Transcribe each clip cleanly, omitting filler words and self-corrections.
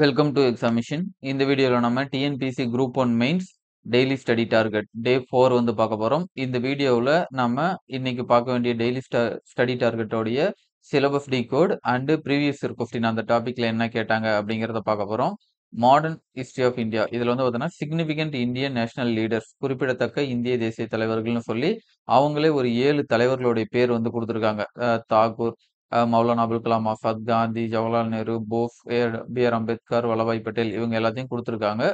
Welcome to examination. இந்த வீடியோல நம்ம TNPSC group 1 mains daily study target day 4 வந்து பார்க்க போறோம். இந்த வீடியோவுல நம்ம இன்னைக்கு பார்க்க வேண்டிய டெய்லி ஸ்டடி டார்கெட்டோடைய syllabus decode and previous year question அந்த டாபிக்ல என்ன கேட்டாங்க அப்படிங்கிறத பார்க்க போறோம். மாடர்ன் ஹிஸ்டரி ஆஃப் இந்தியா இதுல வந்து பார்த்தீங்கன்னா சிக்னிஃபிகண்ட் இந்தியன் நேஷனல் லீடர்ஸ் குறிப்பிடத்தக்க இந்திய தேசிய தலைவர்கள்னு சொல்லி அவங்களே ஒரு 7 தலைவர்களுடைய பேர் வந்து கொடுத்துருக்காங்க. தாகூர், மௌலானா அபுல் கலாம் ஆசாத், காந்தி, ஜவஹர்லால் நேரு, போஸ், பி.ஆர். அம்பேத்கர், வல்லபாய் பட்டேல் இவங்க எல்லாத்தையும் குடுத்துருக்காங்க.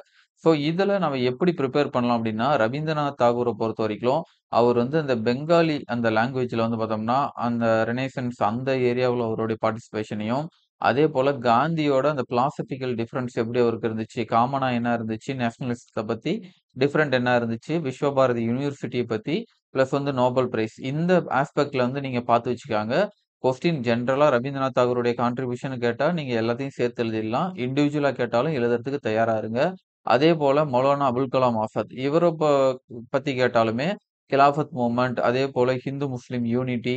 ஸோ, இதுல நம்ம எப்படி ப்ரிப்பேர் பண்ணலாம் அப்படின்னா, ரவீந்திரநாத் தாகூர பொறுத்தவரைக்கும், அவர் வந்து அந்த பெங்காலி அந்த லாங்குவேஜ்ல வந்து பார்த்தோம்னா, அந்த ரெனேசன்ஸ் அந்த ஏரியாவுல அவருடைய பார்ட்டிசிபேஷனையும், அதேபோல காந்தியோட அந்த பிலாசபிக்கல் டிஃபரன்ஸ் எப்படி அவருக்கு இருந்துச்சு, காமனா என்ன இருந்துச்சு, நேஷனலிசத்த பத்தி டிஃபரெண்ட் என்ன இருந்துச்சு, விஸ்வபாரதி யூனிவர்சிட்டிய பத்தி, பிளஸ் வந்து நோபல் பிரைஸ் இந்த ஆஸ்பெக்ட்ல வந்து நீங்க பார்த்து வச்சுக்கங்க. கொஸ்டின் ஜெனரலா ரவீந்திரநாத் தாகூருடைய கான்ட்ரிபியூஷன் கேட்டா, நீங்க எல்லாத்தையும் சேர்த்து எழுதிடலாம். இண்டிவிஜுவலா கேட்டாலும் எழுதுறதுக்கு தயாரா இருங்க. அதேபோல மௌலானா அபுல் கலாம் ஆசாத் இவர பத்தி கேட்டாலுமே, கிலாஃபத் மூவ்மெண்ட், அதேபோல ஹிந்து முஸ்லிம் யூனிட்டி,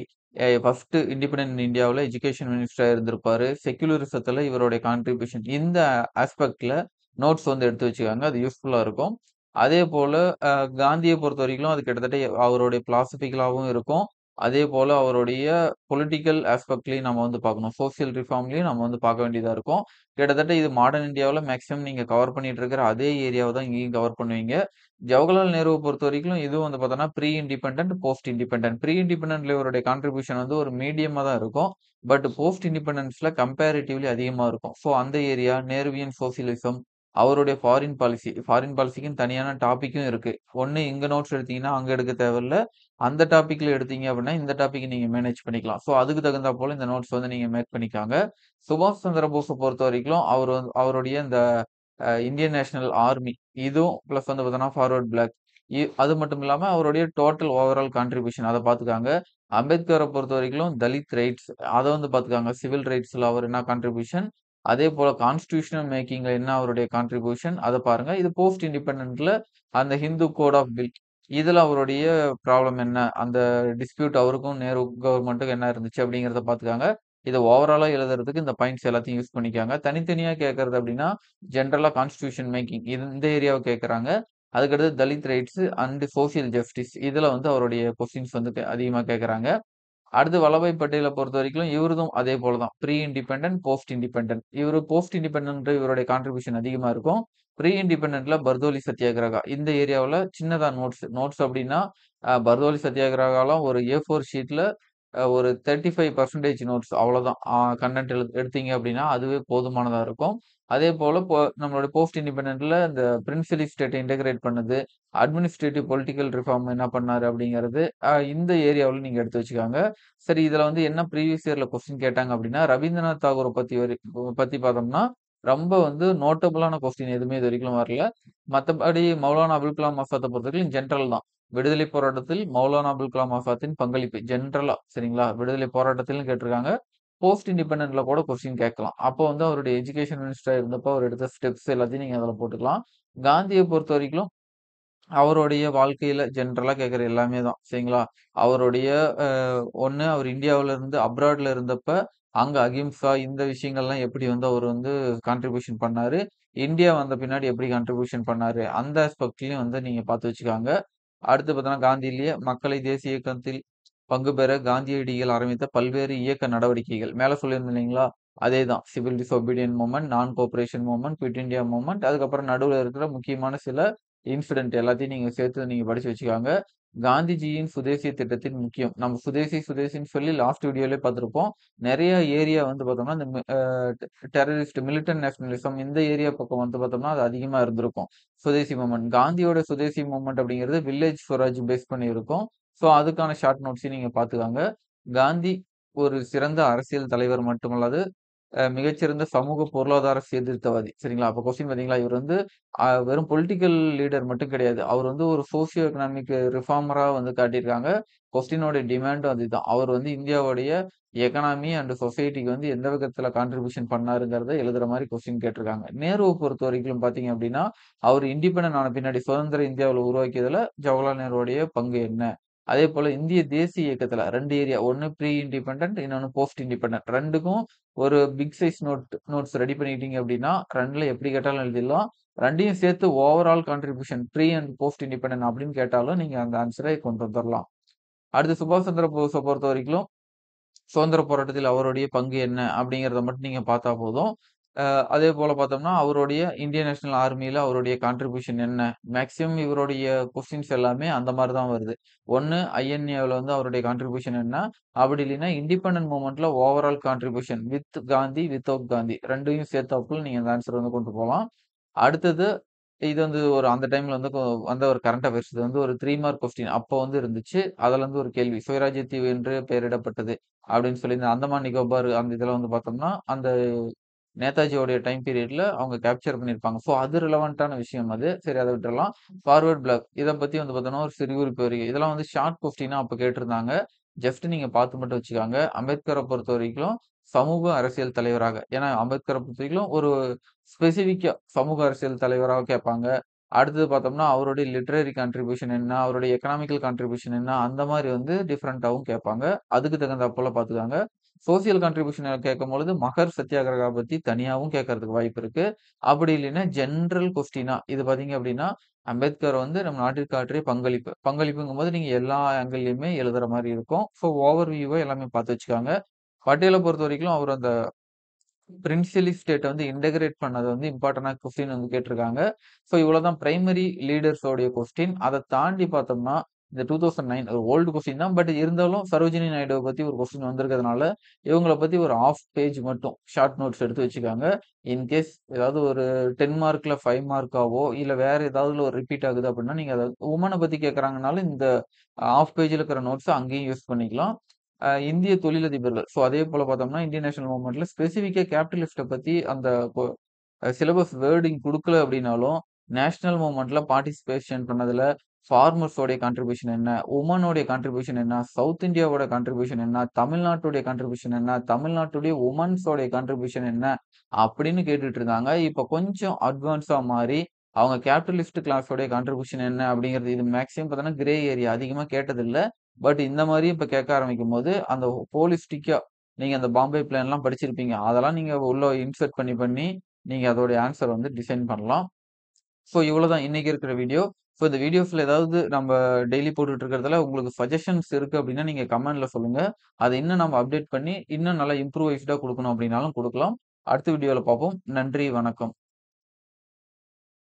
ஃபர்ஸ்ட் இண்டிபெண்டன்ட் இந்தியாவுல எஜுகேஷன் மினிஸ்டரா இருந்திருப்பாரு. செக்யூலரிசத்துல இவருடைய கான்ட்ரிபியூஷன் இந்த ஆஸ்பெக்ட்ல நோட்ஸ் வந்து எடுத்து வச்சுக்கோங்க. அது யூஸ்ஃபுல்லா இருக்கும். அதேபோல காந்திய பொறுத்தவரைக்கும் அது கிட்டத்தட்ட அவருடைய பிலாசபிக்கலாவும் இருக்கும். அதேபோல அவருடைய பொலிட்டிக்கல் ஆஸ்பெக்ட்லயும் நம்ம வந்து பார்க்கணும். சோசியல் ரிஃபார்ம்லயும் நம்ம வந்து பார்க்க வேண்டியதா இருக்கும். கிட்டத்தட்ட இது மாடர்ன் இந்தியாவுல மேக்ஸிமம் நீங்க கவர் பண்ணிட்டு இருக்கிற அதே ஏரியாவ தான் இங்கேயும் கவர் பண்ணுவீங்க. ஜவஹர்லால் நேருவ பொறுத்தவரைக்கும் இதுவும் வந்து பார்த்தோம்னா, pre independent, post independent. Pre இண்டிபெண்டன்ட்ல இவருடைய கான்ட்ரிபியூஷன் வந்து ஒரு மீடியமா தான் இருக்கும். பட் போஸ்ட் இண்டிபெண்டன்ஸ்ல கம்பேரிட்டிவ்லி அதிகமா இருக்கும். ஸோ அந்த ஏரியா நேருவியன் சோசியலிசம், அவருடைய ஃபாரின் பாலிசிக்குன்னு தனியான டாபிக்கும் இருக்கு. ஒண்ணு இங்க நோட்ஸ் எடுத்தீங்கன்னா, அங்க எடுக்க தேவையில்ல. அந்த டாபிக்ல எடுத்தீங்க அப்படின்னா, இந்த டாபிக் நீங்க மேனேஜ் பண்ணிக்கலாம். ஸோ, அதுக்கு தகுந்தா போல இந்த நோட்ஸ் வந்து நீங்க மேக் பண்ணிக்கோங்க. சுபாஷ் சந்திர போஸ பொறுத்தவரைக்கும், அவருடைய இந்த இந்தியன் நேஷனல் ஆர்மி இதுவும் பிளஸ் வந்து பார்த்தோம்னா, ஃபார்வர்ட் பிளாக் அது மட்டும் இல்லாம அவருடைய டோட்டல் ஓவரால் கான்ட்ரிபியூஷன் அத பார்த்துக்காங்க. அம்பேத்கர பொறுத்தவரைக்கும் தலித் ரைட்ஸ் அத வந்து பார்த்துக்காங்க. சிவில் ரைட்ஸ்ல அவர் என்ன கான்ட்ரிபியூஷன், அதேபோல கான்ஸ்டிடியூஷனல் மேக்கிங்ல என்ன அவருடைய கான்ட்ரிபியூஷன் அத பாருங்க. இது போஸ்ட் இண்டிபெண்டன்ட்ல அந்த ஹிந்து கோட் ஆஃப் பில் இதுல அவருடைய ப்ராப்ளம் என்ன? அந்த டிஸ்பியூட் அவருக்கும் நேரு கவர்ன்மென்ட்க்கும் என்ன இருந்துச்சு அப்படிங்கிறத பார்த்துக்கங்க. இத ஓவராலா எழுதுறதுக்கு இந்த பாயிண்ட்ஸ் எல்லாத்தையும் யூஸ் பண்ணிக்கங்க. தனித்தனியா கேட்கறது அப்படின்னா, ஜெனரலா கான்ஸ்டிடியூஷன் மேக்கிங் இந்த ஏரியாவ கேட்கறாங்க. அதுக்கடுத்து Dalit rights and social justice இதுல வந்து அவருடைய கொஸ்டின்ஸ் வந்து அதிகமா கேட்கறாங்க. அடுத்து வல்லபாய் பட்டேல பொறுத்தவரைக்கும் இவருதும் அதே போல தான். Pre independent, post independent. இவரு போஸ்ட் இண்டிபெண்டன்ட் இவருடைய கான்ட்ரிபியூஷன் அதிகமா இருக்கும். ப்ரீ இண்டிபெண்டன்ட்ல பர்தோலி சத்தியாகிரகா இந்த ஏரியாவுல சின்னதா நோட்ஸ் அப்டின்னா, பர்தோலி சத்தியாகிரகாலாம் ஒரு A4 ஷீட்ல ஒரு 35% நோட்ஸ் அவ்வளோதான். கன்டென்ட் எடுத்தீங்க அப்டின்னா, அதுவே போதுமானதா இருக்கும். அதேபோல நம்மளுடைய போஸ்ட் இண்டிபெண்டன்ட்ல இந்த பிரின்சிபல் ஸ்டேட்ட இன்டகிரேட் பண்ணது, அட்மினிஸ்ட்ரேட்டிவ் பொலிட்டிக்கல் ரிஃபார்ம் என்ன பண்ணாரு அப்படிங்கிறது, இந்த ஏரியாவுல நீங்க எடுத்து வச்சுக்கோங்க. சரி இதுல வந்து என்ன ப்ரீவியஸ் இயர்ல கொஸ்டின் கேட்டாங்க அப்படின்னா, ரவீந்திரநாத் தாகூர பத்தி பார்த்தோம்னா, ரொம்ப வந்து நோட்டபிளான கொஸ்டின் எதுவுமே இதுவரைக்கும் வரல. மத்தபடி மௌலானா அபுல் கலாம் ஆசாத்த பொறுத்தவரைக்கும் ஜெனரல் தான். விடுதலை போராட்டத்தில் மௌலானா அபுல் கலாம் ஆசாத்தின் பங்களிப்பு ஜெனரலா சரிங்களா? விடுதலை போராட்டத்தில்னு கேட்டிருக்காங்க. போஸ்ட் இண்டிபெண்டன்ட்ல கூட கொஸ்டின் கேட்கலாம். அப்போ வந்து அவருடைய எஜுகேஷன் மினிஸ்டரா இருந்தப்போ அவர் எடுத்த ஸ்டெப்ஸ் எல்லாத்தையும் நீங்க அதுல போட்டுக்கலாம். காந்திய பொறுத்தவரைக்கும் அவருடைய வாழ்க்கையில ஜெனரலா கேட்கிற எல்லாமே தான். சரிங்களா? அவருடைய அ ஒண்ணு அவர் இந்தியாவுல இருந்து அப்ராட்ல இருந்தப்ப, அங்க அகிம்சா இந்த விஷயங்கள்லாம் எப்படி வந்து அவர் வந்து கான்ட்ரிபியூஷன் பண்ணாரு. இந்தியா வந்த பின்னாடி எப்படி கான்ட்ரிபியூஷன் பண்ணாரு. அந்த ஆஸ்பெக்ட்லயும் வந்து நீங்க பார்த்து வச்சுக்கோங்க. அடுத்து பார்த்தோம்னா, காந்தியிலேயே மக்களை தேசிய இயக்கத்தில் பங்கு பெற காந்தியடிகள் ஆரம்பித்த பல்வேறு இயக்க நடவடிக்கைகள். மேல சொல்லியிருந்தேன் இல்லைங்களா? அதேதான். சிவில் டிசோபீடியன்ட் மூவ்மெண்ட், நான் கோஆப்பரேஷன் மூவ்மெண்ட், குயிட் இண்டியா மூவ்மெண்ட், அதுக்கப்புறம் நடுவுல இருக்கிற முக்கியமான சில இன்சிடென்ட் எல்லாத்தையும் நீங்க சேர்த்து நீங்க படிச்சு வச்சுக்கோங்க. காந்திஜியின் சுதேசி திட்டத்தின் முக்கியம். நம்ம சுதேசின்னு சொல்லி லாஸ்ட் வீடியோலயே பார்த்திருப்போம். நெறைய ஏரியா வந்து பார்த்தோம்னா, இந்த டெரரிஸ்ட் மிலிட்டன்ட் நேஷனலிசம் இந்த ஏரியா பக்கம் வந்து பார்த்தோம்னா, அது அதிகமா இருந்திருக்கும். சுதேசி மூவ்மெண்ட். காந்தியோட சுதேசி மூவ்மெண்ட் அப்படிங்கிறது வில்லேஜ் ஸ்வராஜ் பேஸ் பண்ணி இருக்கும். ஸோ, அதுக்கான ஷார்ட் நோட்ஸையும் நீங்க பார்த்துக்கோங்க. காந்தி ஒரு சிறந்த அரசியல் தலைவர் மட்டுமல்லாது, மிகச்சிறந்த சமூக பொருளாதார சீர்திருத்தவாதி. சரிங்களா? அப்ப கொஸ்டின் பார்த்தீங்களா? இவர் வந்து வெறும் பொலிட்டிக்கல் லீடர் மட்டும் கிடையாது. அவர் வந்து ஒரு சோசியோ எக்கனாமிக் ரிஃபார்மரா வந்து காட்டியிருக்காங்க. கொஸ்டினோட டிமாண்டும் அதுதான். அவர் வந்து இந்தியாவுடைய எக்கனாமி அண்ட் சொசைட்டிக்கு வந்து எந்த விதத்துல கான்ட்ரிபியூஷன் பண்ணாருங்கிறத எழுதுற மாரி கொஸ்டின் கேட்டிருக்காங்க. நேருவ பொறுத்தவரைக்கும் பார்த்தீங்க அப்டின்னா, அவர் இண்டிபெண்டன்ட் ஆன பின்னாடி சுதந்திர இந்தியாவுல உருவாக்கியதுல ஜவஹர்லால் நேருவுடைய பங்கு என்ன? அதேபோல இந்திய தேசிய இயக்கத்துல 2 ஏரியா. ஒண்ணு ப்ரீ இண்டிபெண்டன்ட் இன்னொன்னு போஸ்ட் இண்டிபெண்டன்ட் 2க்கும் ஒரு பிக் சைஸ் நோட்ஸ் ரெடி பண்ணிக்கிட்டீங்க அப்படின்னா, 2ல எப்படி கேட்டாலும் எழுதிடலாம். 2யும் சேர்த்து overall contribution pre and post independent அப்படின்னு கேட்டாலும் நீங்க அந்த ஆன்ஸரை கொண்டு வந்துரலாம். அடுத்து சுபாஷ் சந்திர போஸ பொறுத்தவரைக்கும், சுதந்திர போராட்டத்தில் அவருடைய பங்கு என்ன? அப்படிங்கிறத மட்டும் நீங்க பார்த்தா போதும். அ அதேபோல பார்த்தோம்னா, அவருடைய இந்தியன் நேஷனல் ஆர்மில அவருடைய கான்ட்ரிபியூஷன் என்ன? மேக்ஸிமம் இவருடைய கொஸ்டின்ஸ் எல்லாமே அந்த மாரி தான் வருது. ஒண்ணு ஐஎன்ஏல வந்து அவருடைய கான்ட்ரிபியூஷன் என்ன? அப்படி இல்லைன்னா இண்டிபெண்டன்ட் மூவ்மென்ட்ல overall contribution with Gandhi, without Gandhi 2யும் சேர்த்தாப்புல நீங்க அந்த ஆன்ஸர் வந்து கொண்டு போலாம். அடுத்தது இது வந்து ஒரு அந்த டைம்ல வந்து வந்த ஒரு கரண்ட் அஃபேர்ஸ். இது வந்து ஒரு 3 மார்க் கொஸ்டின் அப்போ வந்து இருந்துச்சு. அதுலருந்து ஒரு கேள்வி. "சுயராஜ்ய தீவு என்று பெயரிடப்பட்டது" அப்படின்னு சொல்லி இந்த அந்தமான் நிக்கோபார் அந்த இதுல வந்து பார்த்தோம்னா, அந்த நேதாஜியோடைய டைம் பீரியட்ல அவங்க கேப்சர் பண்ணியிருப்பாங்க. ஸோ அது ரிலவன்ட்டான விஷயம் அது. சரி அத விட்டுறலாம். ஃபார்வர்ட் பிளாக் இத பத்தி வந்து பார்த்தோம்னா, ஒரு சிறுகுறிப்பு அறிக்கை. இதெல்லாம் வந்து ஷார்ட் கொஸ்டினா அப்ப கேட்டிருந்தாங்க. ஜஸ்ட் நீங்க பார்த்து மட்டும் வச்சுக்கோங்க. அம்பேத்கர பொறுத்தவரைக்கும் சமூக அரசியல் தலைவராக ஏன்னா அம்பேத்கர பொறுத்தவரைக்கும் ஒரு ஸ்பெசிஃபிக்கா சமூக அரசியல் தலைவராக கேட்பாங்க. அடுத்தது பார்த்தோம்னா, அவருடைய லிட்டரரி கான்ட்ரிபியூஷன் என்ன? அவருடைய எக்கனாமிக்கல் கான்ட்ரிபியூஷன் என்ன? அந்த மாரி வந்து டிஃபரெண்ட்டாவும் கேட்பாங்க. அதுக்கு தகுந்தாற்போல பார்த்துக்கோங்க. சோசியல் கான்ட்ரிபியூஷன் கேட்கும்பொழுது, மகர் சத்தியாகிரகா பத்தி தனியாவும் கேட்கறதுக்கு வாய்ப்பு இருக்கு. அப்படி இல்லைன்னா, ஜெனரல் கொஸ்டினா இது பார்த்தீங்க அப்படின்னா, அம்பேத்கர் வந்து நம்ம நாட்டிற்கு ஆற்றிய பங்களிப்பு. பங்களிப்புங்கும்போது நீங்க எல்லா ஆங்கிள்லயுமே எழுதுற மாரி இருக்கும். ஸோ ஓவர் வியூவா எல்லாமே பார்த்து வச்சுக்கோங்க. பட்டேல பொறுத்தவரைக்கும் அவர் அந்த பிரின்சியலி ஸ்டேட்ட வந்து இன்டகிரேட் பண்ணது வந்து இம்பார்ட்டன்டான கொஸ்டின் வந்து கேட்டிருக்காங்க. ஸோ இவ்வளோதான் பிரைமரி லீடர்ஸோடைய கொஸ்டின். அத தாண்டி பார்த்தோம்னா, இந்த 2009 ஒரு ஓல்டு கொஸ்டின் தான். பட் இருந்தாலும் சரோஜினி நாயுடுவ பத்தி ஒரு கொஸ்டின் வந்திருக்கிறதுனால, இவங்கள பத்தி ஒரு 1/2 பேஜ் மட்டும் ஷார்ட் நோட்ஸ் எடுத்து வச்சுக்கோங்க. இன்கேஸ் ஏதாவது ஒரு 10 மார்க்ல 5 மார்க்காவோ, இல்ல வேற ஏதாவதுல ஒரு ரிப்பீட் ஆகுது அப்படின்னா, நீங்க அத வுமன பத்தி கேட்கறாங்கனாலும் இந்த 1/2 பேஜ்ல இருக்கிற நோட்ஸ அங்கேயும் யூஸ் பண்ணிக்கலாம். இந்திய தொழிலதிபர்கள். ஸோ அதே போல பார்த்தோம்னா, இந்தியன் நேஷனல் மூவ்மென்ட்ல ஸ்பெசிஃபிக்கா கேபிட்டலிஸ்ட்ட பத்தி அந்த கொ சிலபஸ் வேர்டிங் குடுக்கல அப்படின்னாலும், நேஷனல் மூவ்மென்ட்ல பார்ட்டிசிபேஷன் பண்ணதுல ஃபார்மர்ஸோடைய கான்ட்ரிபியூஷன் என்ன? வுமனோடைய கான்ட்ரிபியூஷன் என்ன? சவுத் இந்தியாவோட கான்ட்ரிபியூஷன் என்ன? தமிழ்நாட்டுடைய கான்ட்ரிபியூஷன் என்ன? தமிழ்நாட்டுடைய வுமன்ஸோடைய கான்ட்ரிபியூஷன் என்ன? அப்படின்னு கேட்டுட்டு இருந்தாங்க. இப்ப கொஞ்சம் அட்வான்ஸா மாறி, அவங்க கேபிட்டலிஸ்ட் கிளாஸோடைய கான்ட்ரிபியூஷன் என்ன? அப்படிங்கிறது இது மேக்ஸிமம் பார்த்தோம்னா, கிரே ஏரியா அதிகமா கேட்டதில்ல. பட் இந்த மாரி இப்ப கேட்க ஆரம்பிக்கும்போது, அந்த ஹோலிஸ்டிக்கா நீங்க அந்த பாம்பே பிளான்லாம் படிச்சிருப்பீங்க. அதெல்லாம் நீங்க உள்ள இன்சர்ட் பண்ணி, நீங்க அதோடைய ஆன்ஸர் வந்து டிசைன் பண்ணலாம். ஸோ இவ்வளோதான் இன்னைக்கு இருக்கிற வீடியோ. ஸோ இந்த வீடியோஸ்ல ஏதாவது நம்ம டெய்லி போட்டுட்டு இருக்கிறதுல உங்களுக்கு சஜஷன்ஸ் இருக்கு அப்படின்னா, நீங்க கமெண்ட்ல சொல்லுங்க. அத இன்னும் நம்ம அப்டேட் பண்ணி, இன்னும் நல்லா இம்ப்ரூவைஸ்டா குடுக்கணும் அப்படின்னாலும் குடுக்கலாம். அடுத்த வீடியோல பார்ப்போம். நன்றி, வணக்கம்.